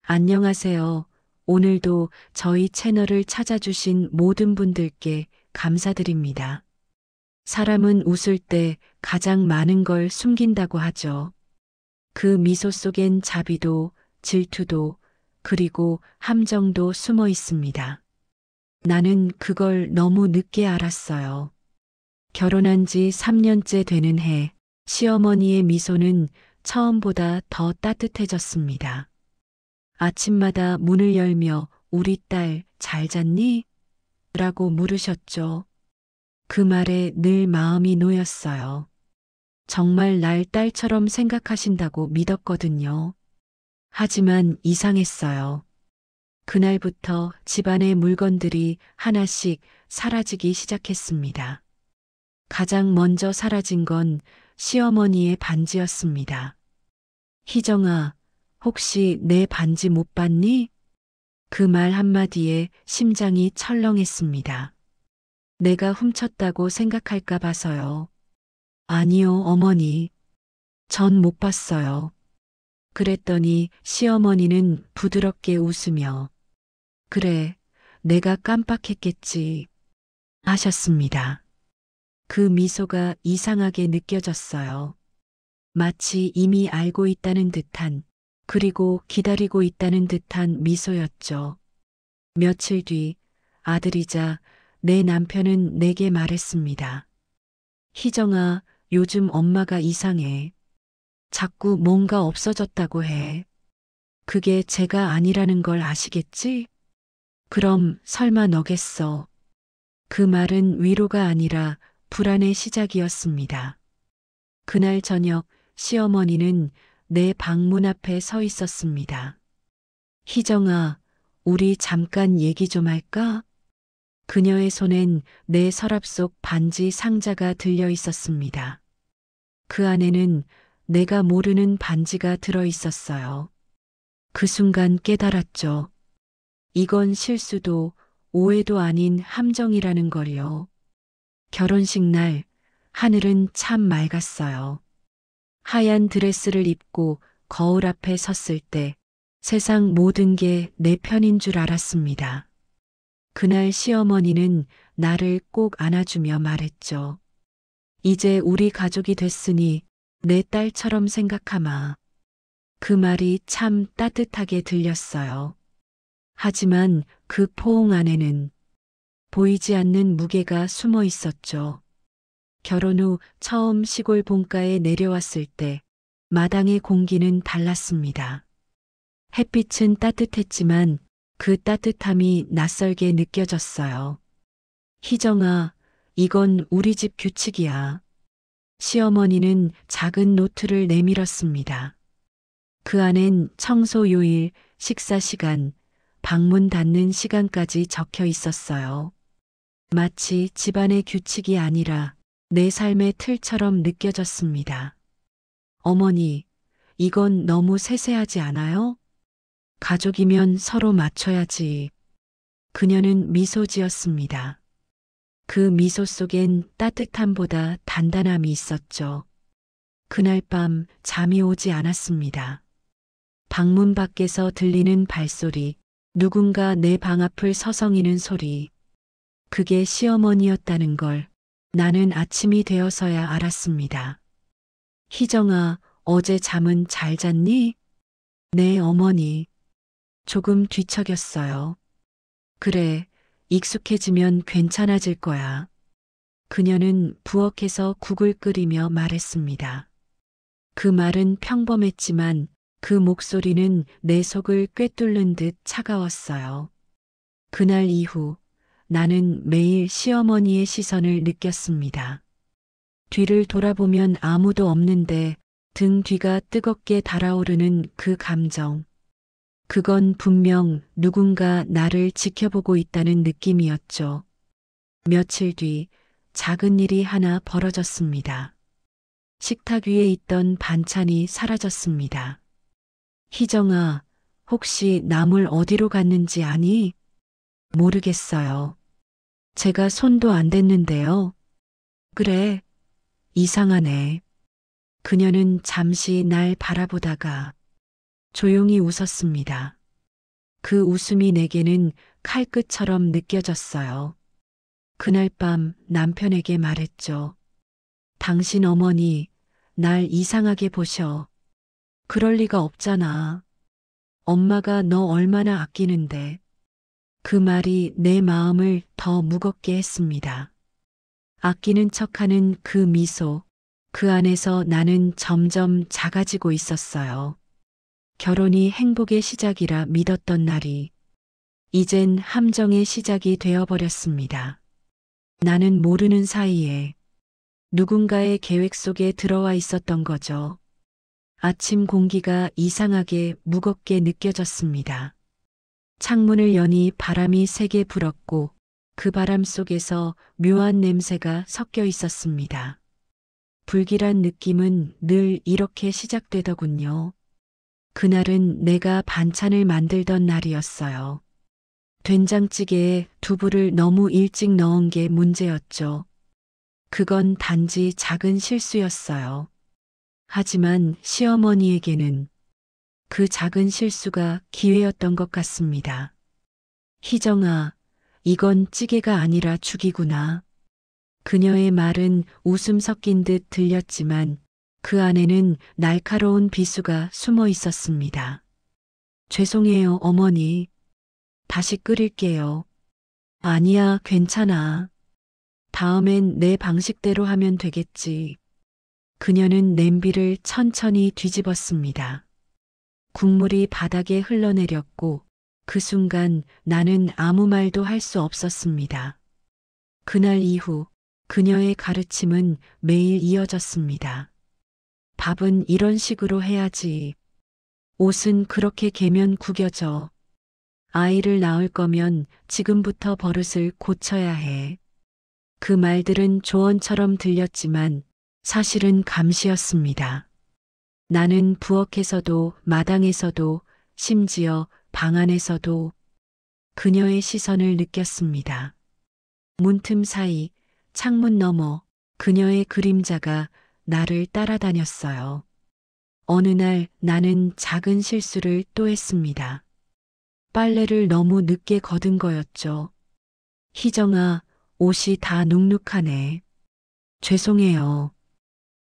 안녕하세요. 오늘도 저희 채널을 찾아주신 모든 분들께 감사드립니다. 사람은 웃을 때 가장 많은 걸 숨긴다고 하죠. 그 미소 속엔 자비도, 질투도, 그리고 함정도 숨어 있습니다. 나는 그걸 너무 늦게 알았어요. 결혼한 지 3년째 되는 해, 시어머니의 미소는 처음보다 더 따뜻해졌습니다. 아침마다 문을 열며 우리 딸 잘 잤니? 라고 물으셨죠. 그 말에 늘 마음이 놓였어요. 정말 날 딸처럼 생각하신다고 믿었거든요. 하지만 이상했어요. 그날부터 집안의 물건들이 하나씩 사라지기 시작했습니다. 가장 먼저 사라진 건 시어머니의 반지였습니다. 희정아, 혹시 내 반지 못 봤니? 그 말 한마디에 심장이 철렁했습니다. 내가 훔쳤다고 생각할까 봐서요. 아니요, 어머니. 전 못 봤어요. 그랬더니 시어머니는 부드럽게 웃으며 그래, 내가 깜빡했겠지 하셨습니다. 그 미소가 이상하게 느껴졌어요. 마치 이미 알고 있다는 듯한, 그리고 기다리고 있다는 듯한 미소였죠. 며칠 뒤 아들이자 내 남편은 내게 말했습니다. 희정아, 요즘 엄마가 이상해. 자꾸 뭔가 없어졌다고 해. 그게 제가 아니라는 걸 아시겠지? 그럼 설마 너겠어. 그 말은 위로가 아니라 불안의 시작이었습니다. 그날 저녁 시어머니는 내 방문 앞에 서 있었습니다. 희정아, 우리 잠깐 얘기 좀 할까? 그녀의 손엔 내 서랍 속 반지 상자가 들려 있었습니다. 그 안에는 내가 모르는 반지가 들어 있었어요. 그 순간 깨달았죠. 이건 실수도 오해도 아닌 함정이라는 걸요. 결혼식 날 하늘은 참 맑았어요. 하얀 드레스를 입고 거울 앞에 섰을 때 세상 모든 게 내 편인 줄 알았습니다. 그날 시어머니는 나를 꼭 안아주며 말했죠. 이제 우리 가족이 됐으니 내 딸처럼 생각하마. 그 말이 참 따뜻하게 들렸어요. 하지만 그 포옹 안에는 보이지 않는 무게가 숨어 있었죠. 결혼 후 처음 시골 본가에 내려왔을 때 마당의 공기는 달랐습니다. 햇빛은 따뜻했지만 그 따뜻함이 낯설게 느껴졌어요. 희정아, 이건 우리 집 규칙이야. 시어머니는 작은 노트를 내밀었습니다. 그 안엔 청소 요일, 식사 시간, 방문 닫는 시간까지 적혀 있었어요. 마치 집안의 규칙이 아니라 내 삶의 틀처럼 느껴졌습니다. 어머니, 이건 너무 세세하지 않아요? 가족이면 서로 맞춰야지. 그녀는 미소 지었습니다. 그 미소 속엔 따뜻함보다 단단함이 있었죠. 그날 밤 잠이 오지 않았습니다. 방문 밖에서 들리는 발소리, 누군가 내 방 앞을 서성이는 소리. 그게 시어머니였다는 걸 나는 아침이 되어서야 알았습니다. 희정아, 어제 잠은 잘 잤니? 네, 어머니. 조금 뒤척였어요. 그래, 익숙해지면 괜찮아질 거야. 그녀는 부엌에서 국을 끓이며 말했습니다. 그 말은 평범했지만 그 목소리는 내 속을 꿰뚫는 듯 차가웠어요. 그날 이후 나는 매일 시어머니의 시선을 느꼈습니다. 뒤를 돌아보면 아무도 없는데 등 뒤가 뜨겁게 달아오르는 그 감정. 그건 분명 누군가 나를 지켜보고 있다는 느낌이었죠. 며칠 뒤 작은 일이 하나 벌어졌습니다. 식탁 위에 있던 반찬이 사라졌습니다. 희정아, 혹시 나물 어디로 갔는지 아니? 모르겠어요. 제가 손도 안 댔는데요. 그래, 이상하네. 그녀는 잠시 날 바라보다가 조용히 웃었습니다. 그 웃음이 내게는 칼끝처럼 느껴졌어요. 그날 밤 남편에게 말했죠. 당신 어머니 날 이상하게 보셔. 그럴 리가 없잖아. 엄마가 너 얼마나 아끼는데. 그 말이 내 마음을 더 무겁게 했습니다. 아끼는 척하는 그 미소, 그 안에서 나는 점점 작아지고 있었어요. 결혼이 행복의 시작이라 믿었던 날이 이젠 함정의 시작이 되어버렸습니다. 나는 모르는 사이에 누군가의 계획 속에 들어와 있었던 거죠. 아침 공기가 이상하게 무겁게 느껴졌습니다. 창문을 여니 바람이 세게 불었고 그 바람 속에서 묘한 냄새가 섞여 있었습니다. 불길한 느낌은 늘 이렇게 시작되더군요. 그날은 내가 반찬을 만들던 날이었어요. 된장찌개에 두부를 너무 일찍 넣은 게 문제였죠. 그건 단지 작은 실수였어요. 하지만 시어머니에게는 그 작은 실수가 기회였던 것 같습니다. 희정아, 이건 찌개가 아니라 죽이구나. 그녀의 말은 웃음 섞인 듯 들렸지만 그 안에는 날카로운 비수가 숨어 있었습니다. 죄송해요, 어머니. 다시 끓일게요. 아니야, 괜찮아. 다음엔 내 방식대로 하면 되겠지. 그녀는 냄비를 천천히 뒤집었습니다. 국물이 바닥에 흘러내렸고 그 순간 나는 아무 말도 할 수 없었습니다. 그날 이후 그녀의 가르침은 매일 이어졌습니다. 밥은 이런 식으로 해야지. 옷은 그렇게 개면 구겨져. 아이를 낳을 거면 지금부터 버릇을 고쳐야 해. 그 말들은 조언처럼 들렸지만 사실은 감시였습니다. 나는 부엌에서도 마당에서도 심지어 방 안에서도 그녀의 시선을 느꼈습니다. 문틈 사이 창문 너머 그녀의 그림자가 나를 따라다녔어요. 어느 날 나는 작은 실수를 또 했습니다. 빨래를 너무 늦게 걷은 거였죠. 희정아, 옷이 다 눅눅하네. 죄송해요.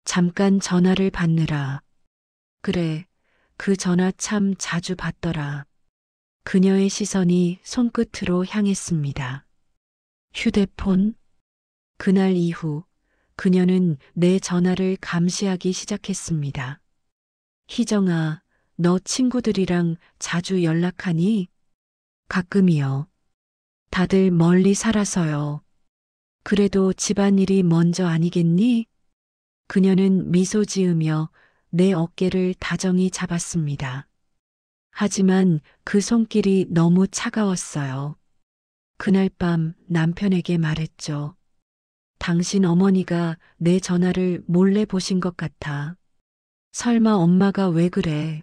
잠깐 전화를 받느라. 그래, 그 전화 참 자주 받더라. 그녀의 시선이 손끝으로 향했습니다. 휴대폰? 그날 이후 그녀는 내 전화를 감시하기 시작했습니다. 희정아, 너 친구들이랑 자주 연락하니? 가끔이요. 다들 멀리 살아서요. 그래도 집안일이 먼저 아니겠니? 그녀는 미소 지으며 내 어깨를 다정히 잡았습니다. 하지만 그 손길이 너무 차가웠어요. 그날 밤 남편에게 말했죠. 당신 어머니가 내 전화를 몰래 보신 것 같아. 설마 엄마가 왜 그래?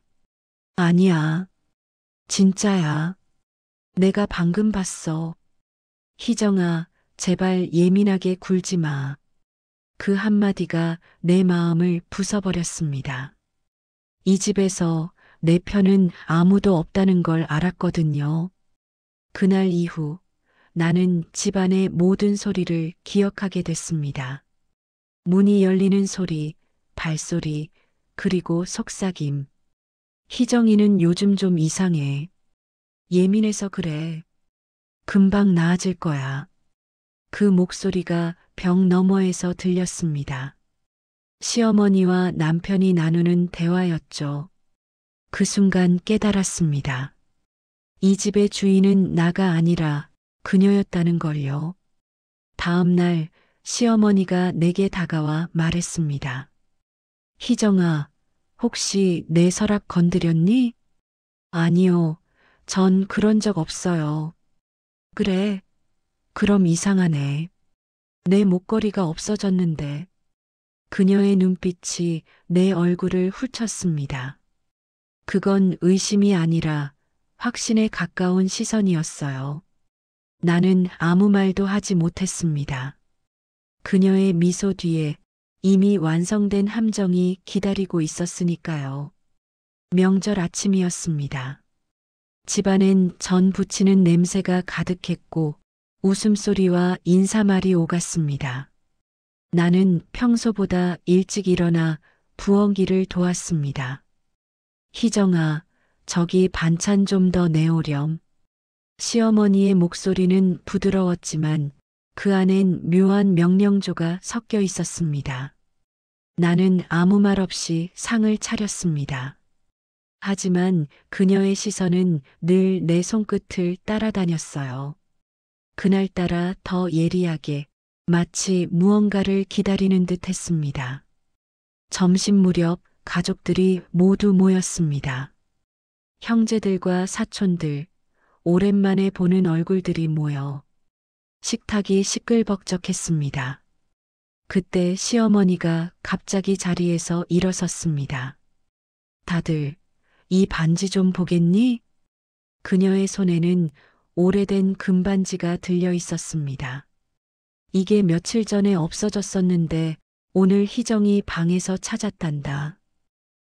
아니야. 진짜야. 내가 방금 봤어. 희정아, 제발 예민하게 굴지 마. 그 한마디가 내 마음을 부숴버렸습니다. 이 집에서 내 편은 아무도 없다는 걸 알았거든요. 그날 이후 나는 집안의 모든 소리를 기억하게 됐습니다. 문이 열리는 소리, 발소리, 그리고 속삭임. 희정이는 요즘 좀 이상해. 예민해서 그래. 금방 나아질 거야. 그 목소리가 벽 너머에서 들렸습니다. 시어머니와 남편이 나누는 대화였죠. 그 순간 깨달았습니다. 이 집의 주인은 나가 아니라 그녀였다는 걸요. 다음 날 시어머니가 내게 다가와 말했습니다. 희정아, 혹시 내 서랍 건드렸니? 아니요, 전 그런 적 없어요. 그래, 그럼 이상하네. 내 목걸이가 없어졌는데. 그녀의 눈빛이 내 얼굴을 훑쳤습니다. 그건 의심이 아니라 확신에 가까운 시선이었어요. 나는 아무 말도 하지 못했습니다. 그녀의 미소 뒤에 이미 완성된 함정이 기다리고 있었으니까요. 명절 아침이었습니다. 집안엔 전 부치는 냄새가 가득했고 웃음소리와 인사말이 오갔습니다. 나는 평소보다 일찍 일어나 부엌일을 도왔습니다. 희정아, 저기 반찬 좀 더 내오렴. 시어머니의 목소리는 부드러웠지만 그 안엔 묘한 명령조가 섞여 있었습니다. 나는 아무 말 없이 상을 차렸습니다. 하지만 그녀의 시선은 늘 내 손끝을 따라다녔어요. 그날따라 더 예리하게 마치 무언가를 기다리는 듯 했습니다. 점심 무렵 가족들이 모두 모였습니다. 형제들과 사촌들, 오랜만에 보는 얼굴들이 모여 식탁이 시끌벅적했습니다. 그때 시어머니가 갑자기 자리에서 일어섰습니다. 다들 이 반지 좀 보겠니? 그녀의 손에는 오래된 금반지가 들려 있었습니다. 이게 며칠 전에 없어졌었는데 오늘 희정이 방에서 찾았단다.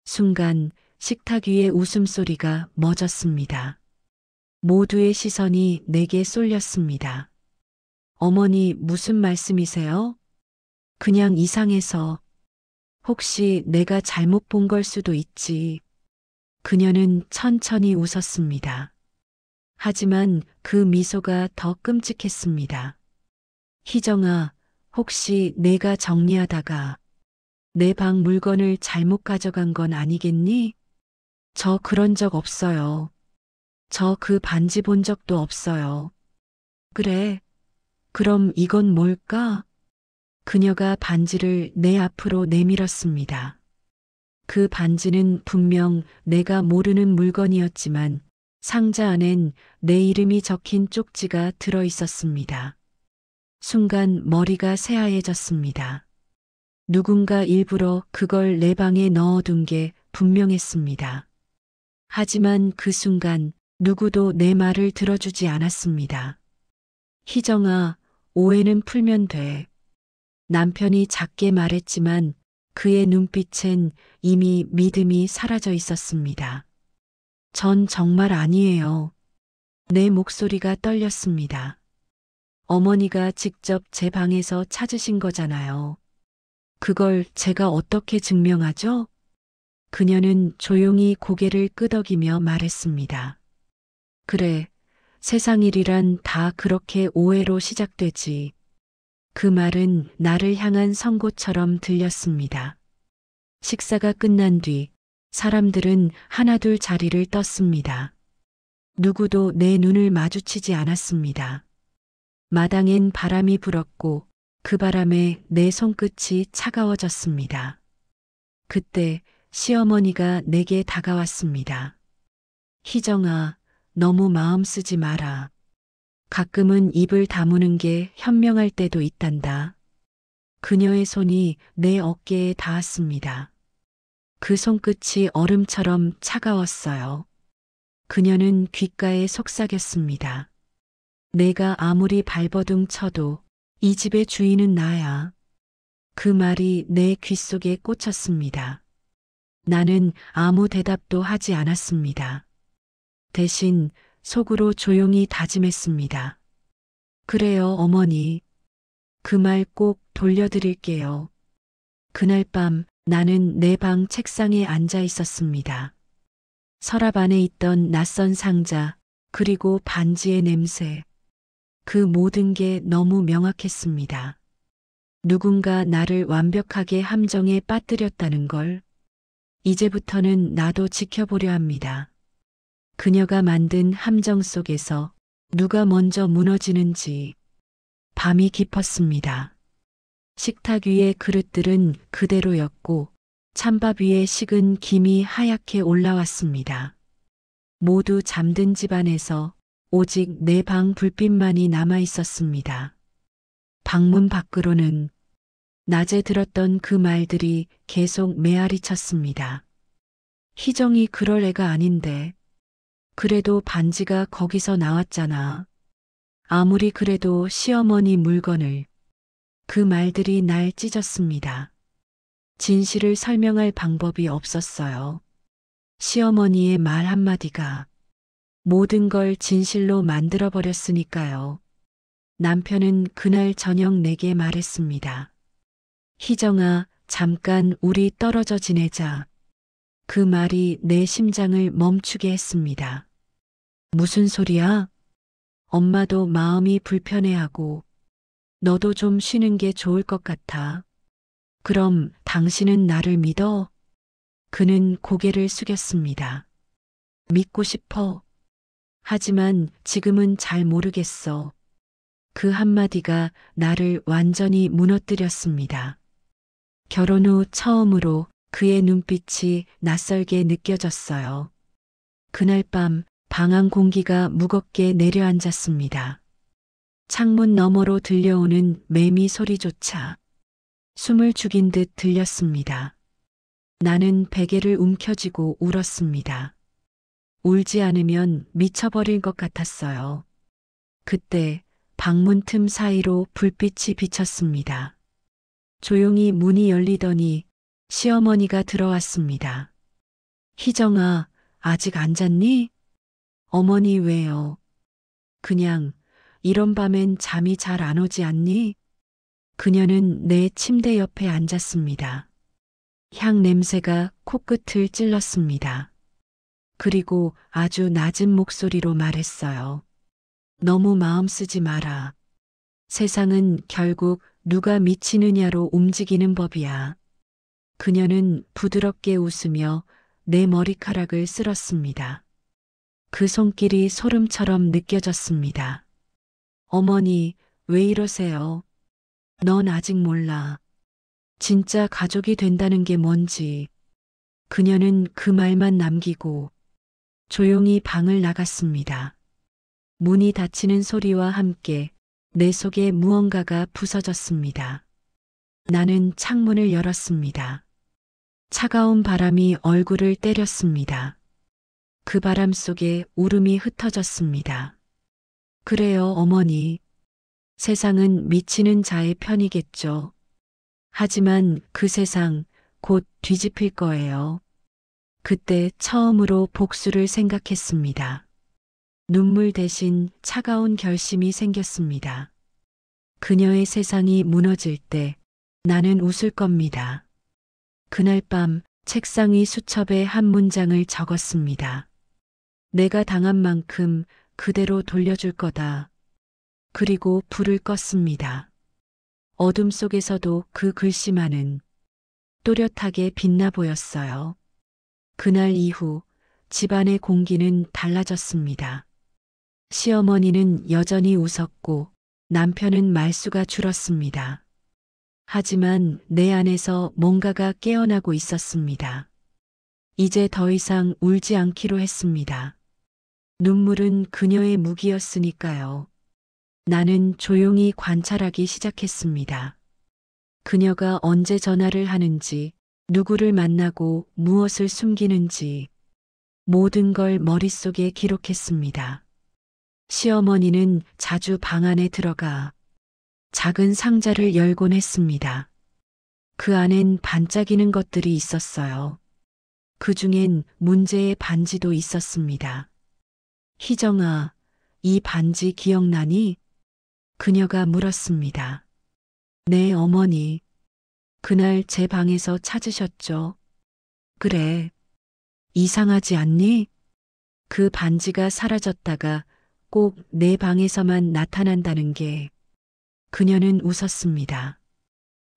순간 식탁 위의 웃음소리가 멎었습니다. 모두의 시선이 내게 쏠렸습니다. 어머니 무슨 말씀이세요? 그냥 이상해서. 혹시 내가 잘못 본 걸 수도 있지. 그녀는 천천히 웃었습니다. 하지만 그 미소가 더 끔찍했습니다. 희정아, 혹시 내가 정리하다가 내 방 물건을 잘못 가져간 건 아니겠니? 저 그런 적 없어요. 저 그 반지 본 적도 없어요. 그래. 그럼 이건 뭘까? 그녀가 반지를 내 앞으로 내밀었습니다. 그 반지는 분명 내가 모르는 물건이었지만 상자 안엔 내 이름이 적힌 쪽지가 들어 있었습니다. 순간 머리가 새하얘졌습니다. 누군가 일부러 그걸 내 방에 넣어둔 게 분명했습니다. 하지만 그 순간 누구도 내 말을 들어주지 않았습니다. 희정아, 오해는 풀면 돼. 남편이 작게 말했지만 그의 눈빛엔 이미 믿음이 사라져 있었습니다. 전 정말 아니에요. 내 목소리가 떨렸습니다. 어머니가 직접 제 방에서 찾으신 거잖아요. 그걸 제가 어떻게 증명하죠? 그녀는 조용히 고개를 끄덕이며 말했습니다. 그래, 세상 일이란 다 그렇게 오해로 시작되지. 그 말은 나를 향한 선고처럼 들렸습니다. 식사가 끝난 뒤 사람들은 하나둘 자리를 떴습니다. 누구도 내 눈을 마주치지 않았습니다. 마당엔 바람이 불었고 그 바람에 내 손끝이 차가워졌습니다. 그때 시어머니가 내게 다가왔습니다. 희정아, 너무 마음 쓰지 마라. 가끔은 입을 다무는 게 현명할 때도 있단다. 그녀의 손이 내 어깨에 닿았습니다. 그 손끝이 얼음처럼 차가웠어요. 그녀는 귓가에 속삭였습니다. 내가 아무리 발버둥 쳐도 이 집의 주인은 나야. 그 말이 내 귓속에 꽂혔습니다. 나는 아무 대답도 하지 않았습니다. 대신 속으로 조용히 다짐했습니다. 그래요, 어머니. 그 말 꼭 돌려드릴게요. 그날 밤 나는 내 방 책상에 앉아 있었습니다. 서랍 안에 있던 낯선 상자, 그리고 반지의 냄새. 그 모든 게 너무 명확했습니다. 누군가 나를 완벽하게 함정에 빠뜨렸다는 걸. 이제부터는 나도 지켜보려 합니다. 그녀가 만든 함정 속에서 누가 먼저 무너지는지. 밤이 깊었습니다. 식탁 위의 그릇들은 그대로였고 찬밥 위에 식은 김이 하얗게 올라왔습니다. 모두 잠든 집안에서 오직 내 방 불빛만이 남아 있었습니다. 방문 밖으로는 낮에 들었던 그 말들이 계속 메아리 쳤습니다. 희정이 그럴 애가 아닌데. 그래도 반지가 거기서 나왔잖아. 아무리 그래도 시어머니 물건을. 그 말들이 날 찢었습니다. 진실을 설명할 방법이 없었어요. 시어머니의 말 한마디가 모든 걸 진실로 만들어버렸으니까요. 남편은 그날 저녁 내게 말했습니다. 희정아, 잠깐 우리 떨어져 지내자. 그 말이 내 심장을 멈추게 했습니다. 무슨 소리야? 엄마도 마음이 불편해하고 너도 좀 쉬는 게 좋을 것 같아. 그럼 당신은 나를 믿어? 그는 고개를 숙였습니다. 믿고 싶어. 하지만 지금은 잘 모르겠어. 그 한마디가 나를 완전히 무너뜨렸습니다. 결혼 후 처음으로 그의 눈빛이 낯설게 느껴졌어요. 그날 밤 방 안 공기가 무겁게 내려앉았습니다. 창문 너머로 들려오는 매미 소리조차 숨을 죽인 듯 들렸습니다. 나는 베개를 움켜쥐고 울었습니다. 울지 않으면 미쳐버릴 것 같았어요. 그때 방문 틈 사이로 불빛이 비쳤습니다. 조용히 문이 열리더니 시어머니가 들어왔습니다. 희정아, 아직 안 잤니? 어머니 왜요? 그냥 이런 밤엔 잠이 잘 안 오지 않니? 그녀는 내 침대 옆에 앉았습니다. 향 냄새가 코끝을 찔렀습니다. 그리고 아주 낮은 목소리로 말했어요. 너무 마음 쓰지 마라. 세상은 결국 누가 미치느냐로 움직이는 법이야. 그녀는 부드럽게 웃으며 내 머리카락을 쓸었습니다. 그 손길이 소름처럼 느껴졌습니다. 어머니, 왜 이러세요? 넌 아직 몰라. 진짜 가족이 된다는 게 뭔지. 그녀는 그 말만 남기고 조용히 방을 나갔습니다. 문이 닫히는 소리와 함께 내 속에 무언가가 부서졌습니다. 나는 창문을 열었습니다. 차가운 바람이 얼굴을 때렸습니다. 그 바람 속에 울음이 흩어졌습니다. 그래요, 어머니. 세상은 미치는 자의 편이겠죠. 하지만 그 세상 곧 뒤집힐 거예요. 그때 처음으로 복수를 생각했습니다. 눈물 대신 차가운 결심이 생겼습니다. 그녀의 세상이 무너질 때 나는 웃을 겁니다. 그날 밤 책상 위 수첩에 한 문장을 적었습니다. 내가 당한 만큼 그대로 돌려줄 거다. 그리고 불을 껐습니다. 어둠 속에서도 그 글씨만은 또렷하게 빛나 보였어요. 그날 이후 집안의 공기는 달라졌습니다. 시어머니는 여전히 웃었고 남편은 말수가 줄었습니다. 하지만 내 안에서 뭔가가 깨어나고 있었습니다. 이제 더 이상 울지 않기로 했습니다. 눈물은 그녀의 무기였으니까요. 나는 조용히 관찰하기 시작했습니다. 그녀가 언제 전화를 하는지, 누구를 만나고 무엇을 숨기는지 모든 걸 머릿속에 기록했습니다. 시어머니는 자주 방 안에 들어가 작은 상자를 열곤 했습니다. 그 안엔 반짝이는 것들이 있었어요. 그 중엔 문제의 반지도 있었습니다. 희정아, 이 반지 기억나니? 그녀가 물었습니다. 네, 어머니. 그날 제 방에서 찾으셨죠? 그래. 이상하지 않니? 그 반지가 사라졌다가 꼭 내 방에서만 나타난다는 게. 그녀는 웃었습니다.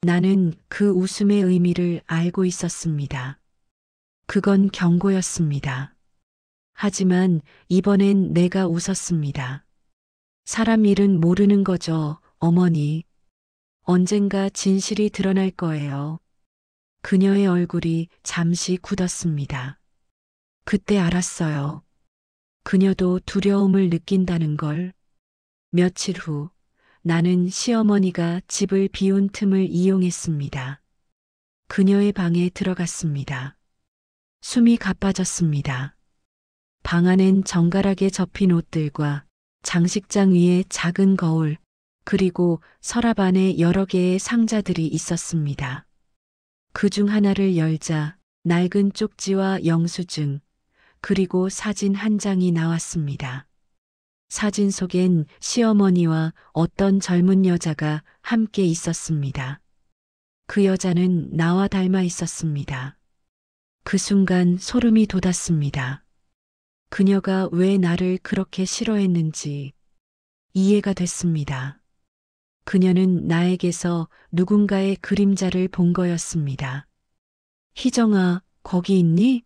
나는 그 웃음의 의미를 알고 있었습니다. 그건 경고였습니다. 하지만 이번엔 내가 웃었습니다. 사람 일은 모르는 거죠, 어머니. 언젠가 진실이 드러날 거예요. 그녀의 얼굴이 잠시 굳었습니다. 그때 알았어요. 그녀도 두려움을 느낀다는 걸. 며칠 후 나는 시어머니가 집을 비운 틈을 이용했습니다. 그녀의 방에 들어갔습니다. 숨이 가빠졌습니다. 방 안엔 정갈하게 접힌 옷들과 장식장 위에 작은 거울, 그리고 서랍 안에 여러 개의 상자들이 있었습니다. 그중 하나를 열자 낡은 쪽지와 영수증, 그리고 사진 한 장이 나왔습니다. 사진 속엔 시어머니와 어떤 젊은 여자가 함께 있었습니다. 그 여자는 나와 닮아 있었습니다. 그 순간 소름이 돋았습니다. 그녀가 왜 나를 그렇게 싫어했는지 이해가 됐습니다. 그녀는 나에게서 누군가의 그림자를 본 거였습니다. 희정아, 거기 있니?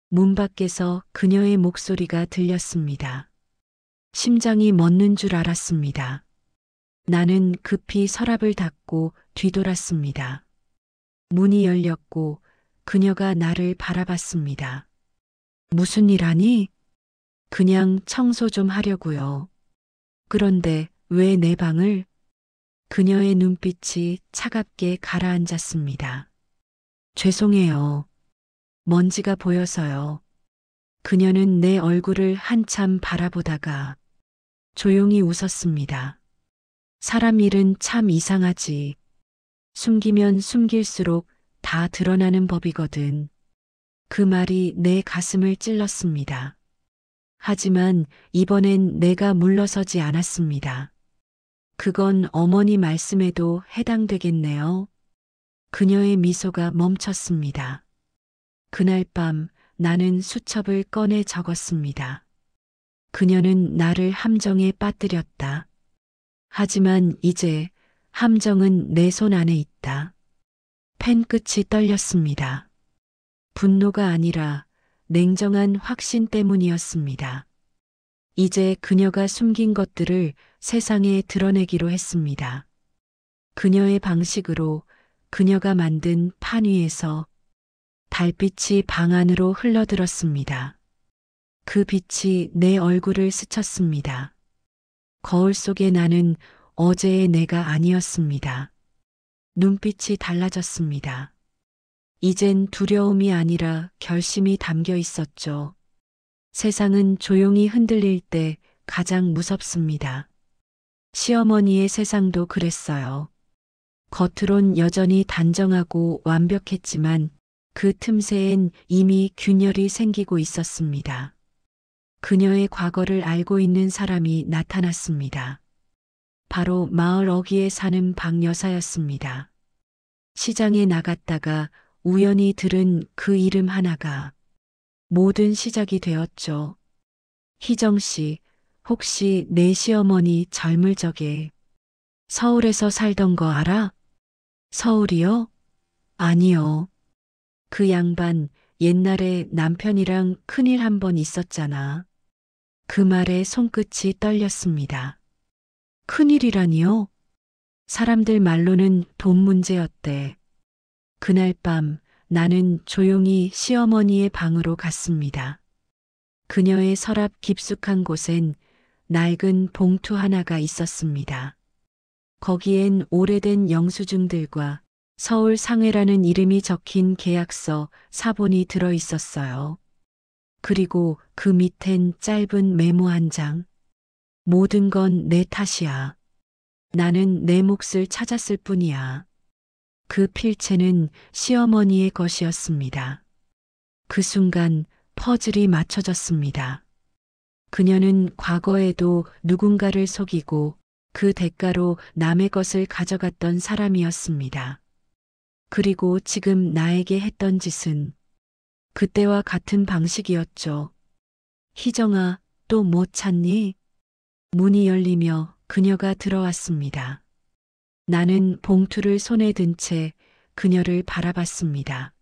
문 밖에서 그녀의 목소리가 들렸습니다. 심장이 멎는 줄 알았습니다. 나는 급히 서랍을 닫고 뒤돌았습니다. 문이 열렸고 그녀가 나를 바라봤습니다. 무슨 일 하니? 그냥 청소 좀 하려고요. 그런데 왜 내 방을? 그녀의 눈빛이 차갑게 가라앉았습니다. 죄송해요. 먼지가 보여서요. 그녀는 내 얼굴을 한참 바라보다가 조용히 웃었습니다. 사람 일은 참 이상하지. 숨기면 숨길수록 다 드러나는 법이거든. 그 말이 내 가슴을 찔렀습니다. 하지만 이번엔 내가 물러서지 않았습니다. 그건 어머니 말씀에도 해당되겠네요. 그녀의 미소가 멈췄습니다. 그날 밤 나는 수첩을 꺼내 적었습니다. 그녀는 나를 함정에 빠뜨렸다. 하지만 이제 함정은 내 손 안에 있다. 펜 끝이 떨렸습니다. 분노가 아니라 냉정한 확신 때문이었습니다. 이제 그녀가 숨긴 것들을 세상에 드러내기로 했습니다. 그녀의 방식으로 그녀가 만든 판 위에서 달빛이 방 안으로 흘러들었습니다. 그 빛이 내 얼굴을 스쳤습니다. 거울 속에 나는 어제의 내가 아니었습니다. 눈빛이 달라졌습니다. 이젠 두려움이 아니라 결심이 담겨 있었죠. 세상은 조용히 흔들릴 때 가장 무섭습니다. 시어머니의 세상도 그랬어요. 겉으론 여전히 단정하고 완벽했지만 그 틈새엔 이미 균열이 생기고 있었습니다. 그녀의 과거를 알고 있는 사람이 나타났습니다. 바로 마을 어귀에 사는 박 여사였습니다. 시장에 나갔다가 우연히 들은 그 이름 하나가 모든 시작이 되었죠. 희정 씨, 혹시 내 시어머니 젊을 적에 서울에서 살던 거 알아? 서울이요? 아니요. 그 양반 옛날에 남편이랑 큰일 한 번 있었잖아. 그 말에 손끝이 떨렸습니다. 큰일이라니요? 사람들 말로는 돈 문제였대. 그날 밤 나는 조용히 시어머니의 방으로 갔습니다. 그녀의 서랍 깊숙한 곳엔 낡은 봉투 하나가 있었습니다. 거기엔 오래된 영수증들과 서울 상회라는 이름이 적힌 계약서 사본이 들어 있었어요. 그리고 그 밑엔 짧은 메모 한 장. 모든 건 내 탓이야. 나는 내 몫을 찾았을 뿐이야. 그 필체는 시어머니의 것이었습니다. 그 순간 퍼즐이 맞춰졌습니다. 그녀는 과거에도 누군가를 속이고 그 대가로 남의 것을 가져갔던 사람이었습니다. 그리고 지금 나에게 했던 짓은 그때와 같은 방식이었죠. 희정아, 또 못 찾니? 문이 열리며 그녀가 들어왔습니다. 나는 봉투를 손에 든 채 그녀를 바라봤습니다.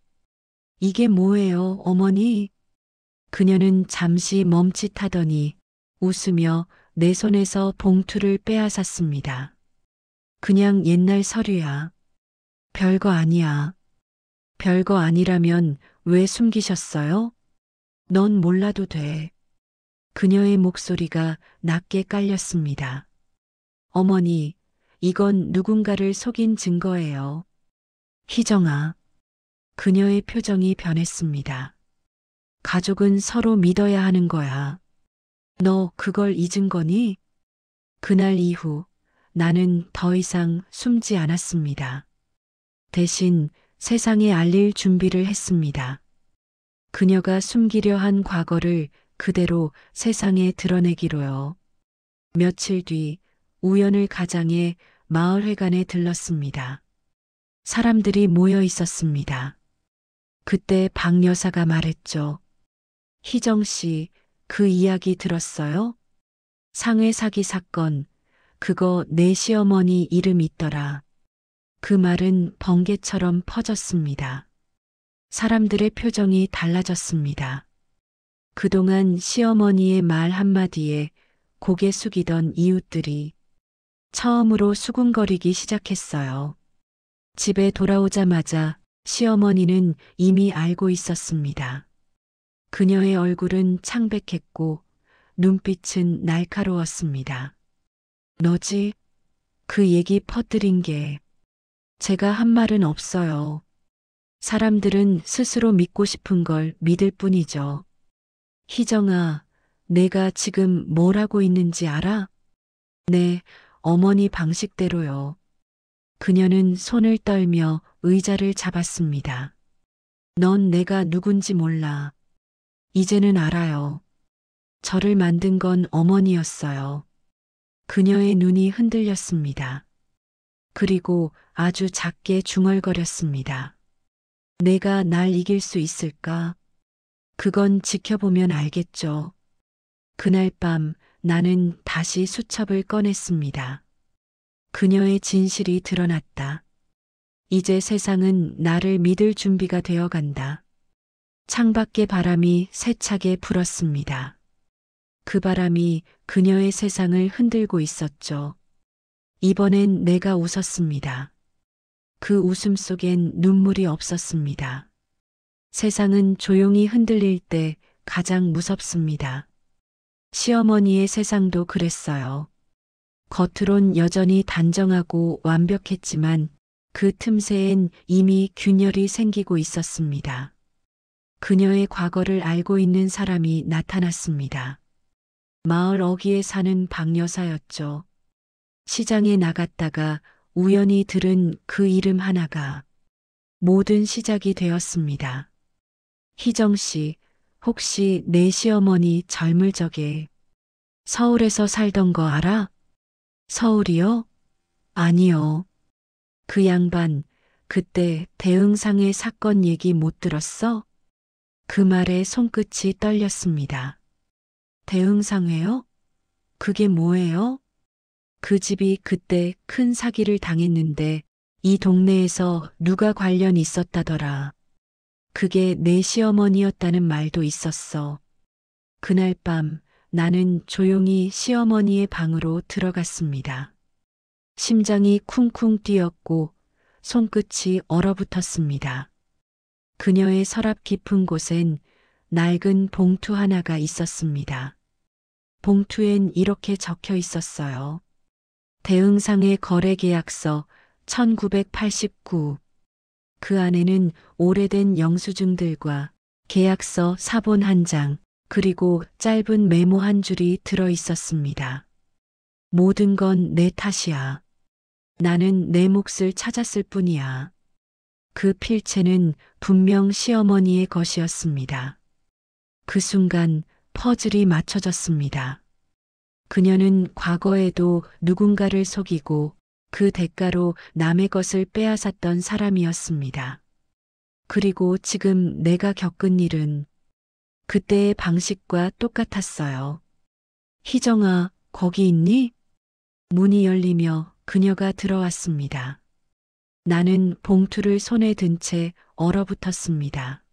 이게 뭐예요, 어머니? 그녀는 잠시 멈칫하더니 웃으며 내 손에서 봉투를 빼앗았습니다. 그냥 옛날 서류야. 별거 아니야. 별거 아니라면 왜 숨기셨어요? 넌 몰라도 돼. 그녀의 목소리가 낮게 깔렸습니다. 어머니, 이건 누군가를 속인 증거예요. 희정아. 그녀의 표정이 변했습니다. 가족은 서로 믿어야 하는 거야. 너 그걸 잊은 거니? 그날 이후 나는 더 이상 숨지 않았습니다. 대신 세상에 알릴 준비를 했습니다. 그녀가 숨기려 한 과거를 그대로 세상에 드러내기로요. 며칠 뒤 우연을 가장해 마을회관에 들렀습니다. 사람들이 모여 있었습니다. 그때 박 여사가 말했죠. 희정 씨, 그 이야기 들었어요? 상해 사기 사건, 그거 내 시어머니 이름 있더라. 그 말은 번개처럼 퍼졌습니다. 사람들의 표정이 달라졌습니다. 그동안 시어머니의 말 한마디에 고개 숙이던 이웃들이 처음으로 수군거리기 시작했어요. 집에 돌아오자마자 시어머니는 이미 알고 있었습니다. 그녀의 얼굴은 창백했고 눈빛은 날카로웠습니다. 너지? 그 얘기 퍼뜨린 게 제가 한 말은 없어요. 사람들은 스스로 믿고 싶은 걸 믿을 뿐이죠. 희정아, 내가 지금 뭘 하고 있는지 알아? 네, 어머니 방식대로요. 그녀는 손을 떨며 의자를 잡았습니다. 넌 내가 누군지 몰라. 이제는 알아요. 저를 만든 건 어머니였어요. 그녀의 눈이 흔들렸습니다. 그리고 아주 작게 중얼거렸습니다. 내가 날 이길 수 있을까? 그건 지켜보면 알겠죠. 그날 밤 나는 다시 수첩을 꺼냈습니다. 그녀의 진실이 드러났다. 이제 세상은 나를 믿을 준비가 되어 간다. 창밖에 바람이 세차게 불었습니다. 그 바람이 그녀의 세상을 흔들고 있었죠. 이번엔 내가 웃었습니다. 그 웃음 속엔 눈물이 없었습니다. 세상은 조용히 흔들릴 때 가장 무섭습니다. 시어머니의 세상도 그랬어요. 겉으론 여전히 단정하고 완벽했지만 그 틈새엔 이미 균열이 생기고 있었습니다. 그녀의 과거를 알고 있는 사람이 나타났습니다. 마을 어귀에 사는 박 여사였죠. 시장에 나갔다가 우연히 들은 그 이름 하나가 모든 시작이 되었습니다. 희정 씨, 혹시 내 시어머니 젊을 적에 서울에서 살던 거 알아? 서울이요? 아니요. 그 양반, 그때 대흥상의 사건 얘기 못 들었어? 그 말에 손끝이 떨렸습니다. 대흥상회요? 그게 뭐예요? 그 집이 그때 큰 사기를 당했는데 이 동네에서 누가 관련 있었다더라. 그게 내 시어머니였다는 말도 있었어. 그날 밤 나는 조용히 시어머니의 방으로 들어갔습니다. 심장이 쿵쿵 뛰었고 손끝이 얼어붙었습니다. 그녀의 서랍 깊은 곳엔 낡은 봉투 하나가 있었습니다. 봉투엔 이렇게 적혀 있었어요. 대흥상의 거래계약서 1989. 그 안에는 오래된 영수증들과 계약서 사본 한 장, 그리고 짧은 메모 한 줄이 들어 있었습니다. 모든 건 내 탓이야. 나는 내 몫을 찾았을 뿐이야. 그 필체는 분명 시어머니의 것이었습니다. 그 순간 퍼즐이 맞춰졌습니다. 그녀는 과거에도 누군가를 속이고 그 대가로 남의 것을 빼앗았던 사람이었습니다. 그리고 지금 내가 겪은 일은 그때의 방식과 똑같았어요. 희정아, 거기 있니? 문이 열리며 그녀가 들어왔습니다. 나는 봉투를 손에 든 채 얼어붙었습니다.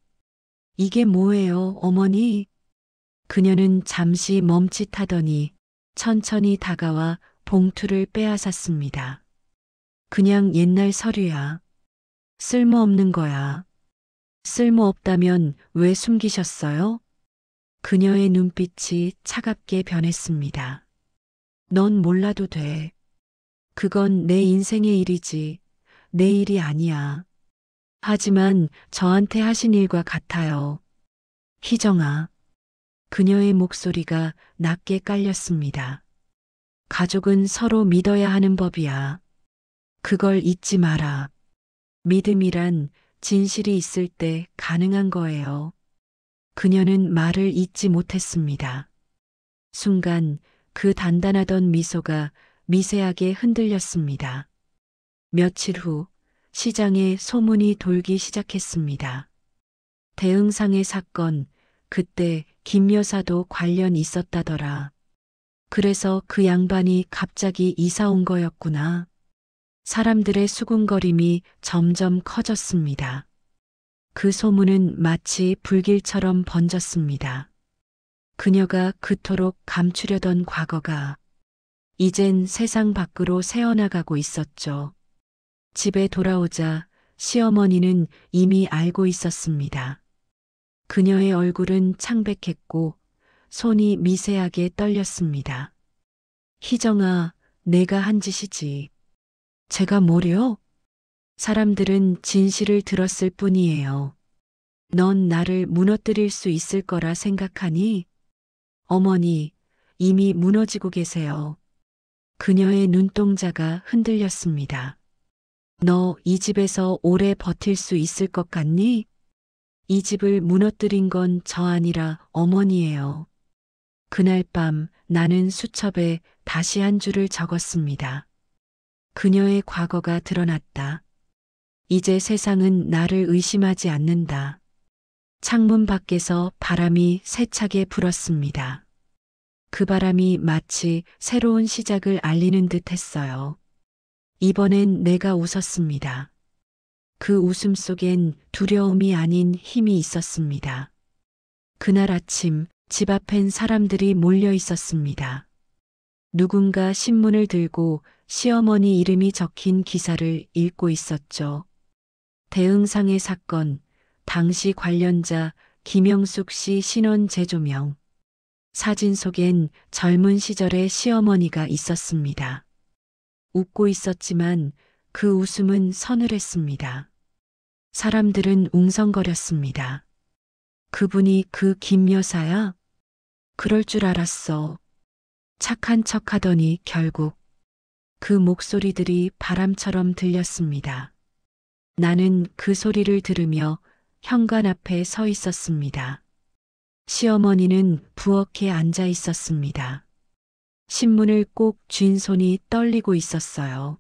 이게 뭐예요, 어머니? 그녀는 잠시 멈칫하더니 천천히 다가와 봉투를 빼앗았습니다. 그냥 옛날 서류야. 쓸모없는 거야. 쓸모없다면 왜 숨기셨어요? 그녀의 눈빛이 차갑게 변했습니다. 넌 몰라도 돼. 그건 내 인생의 일이지. 내 일이 아니야. 하지만 저한테 하신 일과 같아요. 희정아. 그녀의 목소리가 낮게 깔렸습니다. 가족은 서로 믿어야 하는 법이야. 그걸 잊지 마라. 믿음이란 진실이 있을 때 가능한 거예요. 그녀는 말을 잇지 못했습니다. 순간 그 단단하던 미소가 미세하게 흔들렸습니다. 며칠 후 시장에 소문이 돌기 시작했습니다. 대흥상의 사건, 그때 김 여사도 관련 있었다더라. 그래서 그 양반이 갑자기 이사 온 거였구나. 사람들의 수군거림이 점점 커졌습니다. 그 소문은 마치 불길처럼 번졌습니다. 그녀가 그토록 감추려던 과거가 이젠 세상 밖으로 새어나가고 있었죠. 집에 돌아오자 시어머니는 이미 알고 있었습니다. 그녀의 얼굴은 창백했고 손이 미세하게 떨렸습니다. 희정아, 내가 한 짓이지. 제가 뭐래요? 사람들은 진실을 들었을 뿐이에요. 넌 나를 무너뜨릴 수 있을 거라 생각하니? 어머니, 이미 무너지고 계세요. 그녀의 눈동자가 흔들렸습니다. 너 이 집에서 오래 버틸 수 있을 것 같니? 이 집을 무너뜨린 건 저 아니라 어머니예요. 그날 밤 나는 수첩에 다시 한 줄을 적었습니다. 그녀의 과거가 드러났다. 이제 세상은 나를 의심하지 않는다. 창문 밖에서 바람이 세차게 불었습니다. 그 바람이 마치 새로운 시작을 알리는 듯 했어요. 이번엔 내가 웃었습니다. 그 웃음 속엔 두려움이 아닌 힘이 있었습니다. 그날 아침 집 앞엔 사람들이 몰려 있었습니다. 누군가 신문을 들고 시어머니 이름이 적힌 기사를 읽고 있었죠. 대흥상의 사건, 당시 관련자 김영숙 씨 신원 재조명. 사진 속엔 젊은 시절의 시어머니가 있었습니다. 웃고 있었지만 그 웃음은 서늘했습니다. 사람들은 웅성거렸습니다. 그분이 그 김 여사야? 그럴 줄 알았어. 착한 척 하더니 결국 그 목소리들이 바람처럼 들렸습니다. 나는 그 소리를 들으며 현관 앞에 서 있었습니다. 시어머니는 부엌에 앉아 있었습니다. 신문을 꼭 쥔 손이 떨리고 있었어요.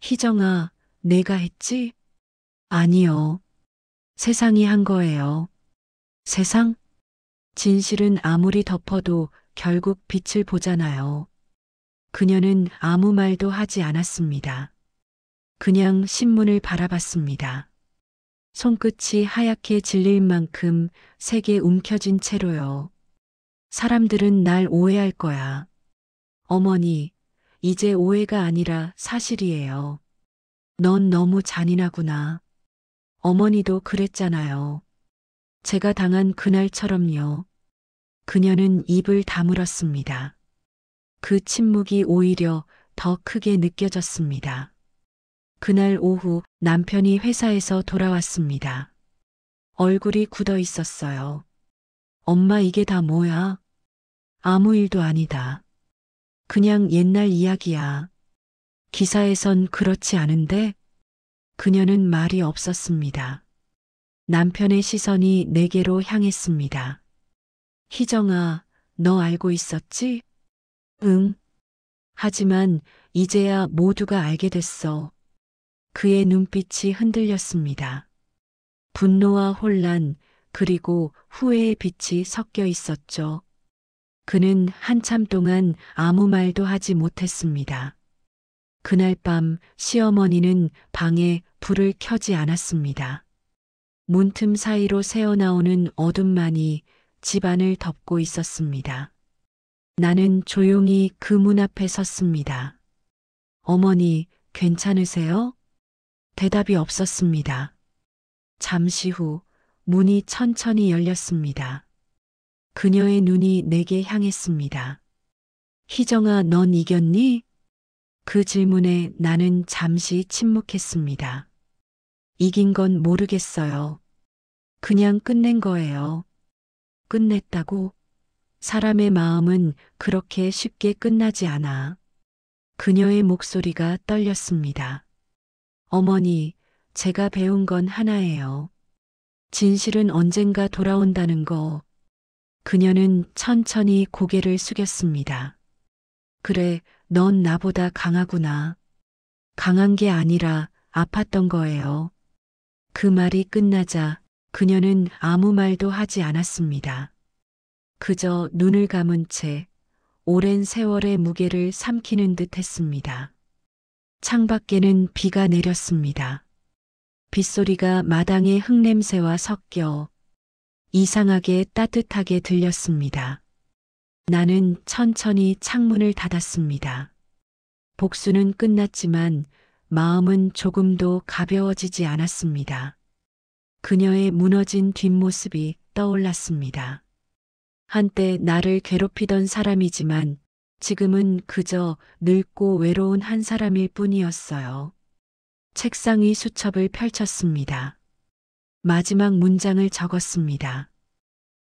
희정아, 내가 했지? 아니요. 세상이 한 거예요. 세상? 진실은 아무리 덮어도 결국 빛을 보잖아요. 그녀는 아무 말도 하지 않았습니다. 그냥 신문을 바라봤습니다. 손끝이 하얗게 질릴 만큼 색에 움켜진 채로요. 사람들은 날 오해할 거야. 어머니, 이제 오해가 아니라 사실이에요. 넌 너무 잔인하구나. 어머니도 그랬잖아요. 제가 당한 그날처럼요. 그녀는 입을 다물었습니다. 그 침묵이 오히려 더 크게 느껴졌습니다. 그날 오후 남편이 회사에서 돌아왔습니다. 얼굴이 굳어 있었어요. 엄마, 이게 다 뭐야? 아무 일도 아니다. 그냥 옛날 이야기야. 기사에선 그렇지 않은데? 그녀는 말이 없었습니다. 남편의 시선이 내게로 향했습니다. 희정아, 너 알고 있었지? 응. 하지만 이제야 모두가 알게 됐어. 그의 눈빛이 흔들렸습니다. 분노와 혼란, 그리고 후회의 빛이 섞여 있었죠. 그는 한참 동안 아무 말도 하지 못했습니다. 그날 밤 시어머니는 방에 불을 켜지 않았습니다. 문틈 사이로 새어나오는 어둠만이 집안을 덮고 있었습니다. 나는 조용히 그 문 앞에 섰습니다. 어머니, 괜찮으세요? 대답이 없었습니다. 잠시 후 문이 천천히 열렸습니다. 그녀의 눈이 내게 향했습니다. 희정아, 넌 이겼니? 그 질문에 나는 잠시 침묵했습니다. 이긴 건 모르겠어요. 그냥 끝낸 거예요. 끝냈다고? 사람의 마음은 그렇게 쉽게 끝나지 않아. 그녀의 목소리가 떨렸습니다. 어머니, 제가 배운 건 하나예요. 진실은 언젠가 돌아온다는 거. 그녀는 천천히 고개를 숙였습니다. 그래, 넌 나보다 강하구나. 강한 게 아니라 아팠던 거예요. 그 말이 끝나자 그녀는 아무 말도 하지 않았습니다. 그저 눈을 감은 채 오랜 세월의 무게를 삼키는 듯 했습니다. 창밖에는 비가 내렸습니다. 빗소리가 마당의 흙냄새와 섞여 이상하게 따뜻하게 들렸습니다. 나는 천천히 창문을 닫았습니다. 복수는 끝났지만 마음은 조금도 가벼워지지 않았습니다. 그녀의 무너진 뒷모습이 떠올랐습니다. 한때 나를 괴롭히던 사람이지만 지금은 그저 늙고 외로운 한 사람일 뿐이었어요. 책상 위 수첩을 펼쳤습니다. 마지막 문장을 적었습니다.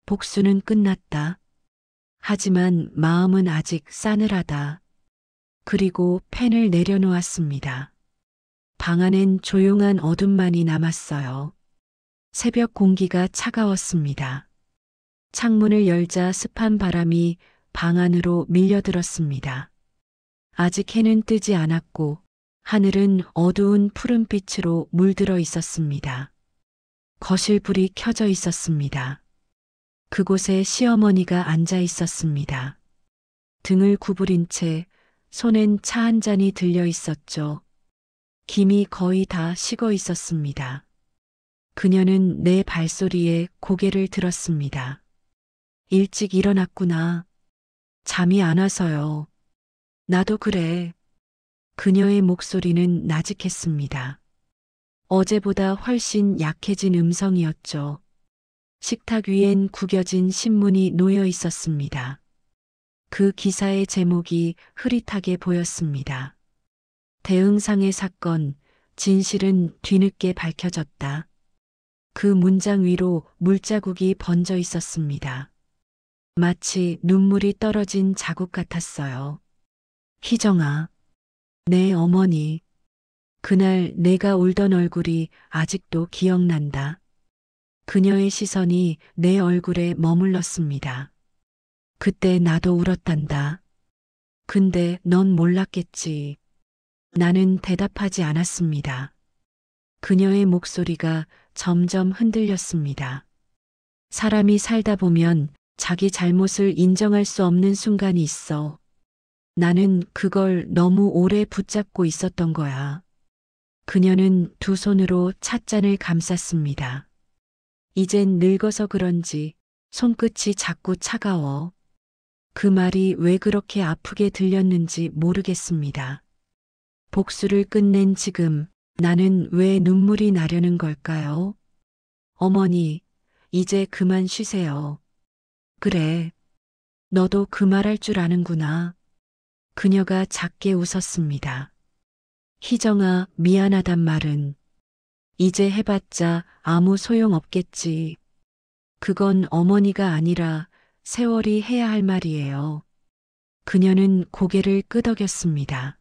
복수는 끝났다. 하지만 마음은 아직 싸늘하다. 그리고 펜을 내려놓았습니다. 방 안엔 조용한 어둠만이 남았어요. 새벽 공기가 차가웠습니다. 창문을 열자 습한 바람이 방 안으로 밀려들었습니다. 아직 해는 뜨지 않았고 하늘은 어두운 푸른빛으로 물들어 있었습니다. 거실 불이 켜져 있었습니다. 그곳에 시어머니가 앉아 있었습니다. 등을 구부린 채 손엔 차 한 잔이 들려 있었죠. 김이 거의 다 식어 있었습니다. 그녀는 내 발소리에 고개를 들었습니다. 일찍 일어났구나. 잠이 안 와서요. 나도 그래. 그녀의 목소리는 나직했습니다. 어제보다 훨씬 약해진 음성이었죠. 식탁 위엔 구겨진 신문이 놓여 있었습니다. 그 기사의 제목이 흐릿하게 보였습니다. 대흥상의 사건, 진실은 뒤늦게 밝혀졌다. 그 문장 위로 물자국이 번져 있었습니다. 마치 눈물이 떨어진 자국 같았어요. 희정아, 내 어머니. 그날 내가 울던 얼굴이 아직도 기억난다. 그녀의 시선이 내 얼굴에 머물렀습니다. 그때 나도 울었단다. 근데 넌 몰랐겠지. 나는 대답하지 않았습니다. 그녀의 목소리가 점점 흔들렸습니다. 사람이 살다 보면 자기 잘못을 인정할 수 없는 순간이 있어. 나는 그걸 너무 오래 붙잡고 있었던 거야. 그녀는 두 손으로 찻잔을 감쌌습니다. 이젠 늙어서 그런지 손끝이 자꾸 차가워. 그 말이 왜 그렇게 아프게 들렸는지 모르겠습니다. 복수를 끝낸 지금 나는 왜 눈물이 나려는 걸까요? 어머니, 이제 그만 쉬세요. 그래. 너도 그 말할 줄 아는구나. 그녀가 작게 웃었습니다. 희정아, 미안하단 말은 이제 해봤자 아무 소용 없겠지. 그건 어머니가 아니라 세월이 해야 할 말이에요. 그녀는 고개를 끄덕였습니다.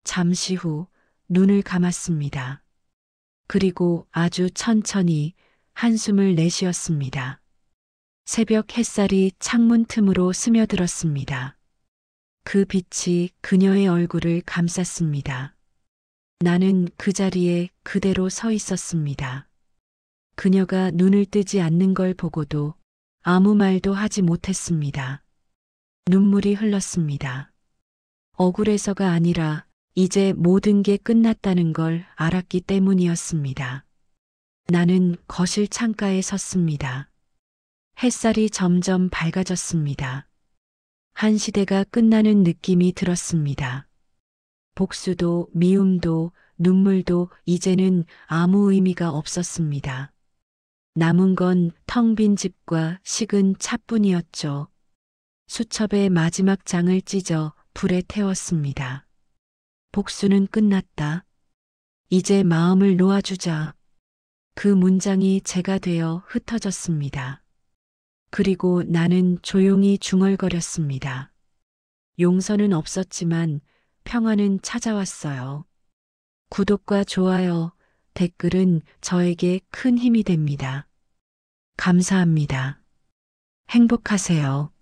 잠시 후 눈을 감았습니다. 그리고 아주 천천히 한숨을 내쉬었습니다. 새벽 햇살이 창문 틈으로 스며들었습니다. 그 빛이 그녀의 얼굴을 감쌌습니다. 나는 그 자리에 그대로 서 있었습니다. 그녀가 눈을 뜨지 않는 걸 보고도 아무 말도 하지 못했습니다. 눈물이 흘렀습니다. 억울해서가 아니라 이제 모든 게 끝났다는 걸 알았기 때문이었습니다. 나는 거실 창가에 섰습니다. 햇살이 점점 밝아졌습니다. 한 시대가 끝나는 느낌이 들었습니다. 복수도 미움도 눈물도 이제는 아무 의미가 없었습니다. 남은 건 텅 빈 집과 식은 차뿐이었죠. 수첩의 마지막 장을 찢어 불에 태웠습니다. 복수는 끝났다. 이제 마음을 놓아주자. 그 문장이 제가 되어 흩어졌습니다. 그리고 나는 조용히 중얼거렸습니다. 용서는 없었지만 평화는 찾아왔어요. 구독과 좋아요, 댓글은 저에게 큰 힘이 됩니다. 감사합니다. 행복하세요.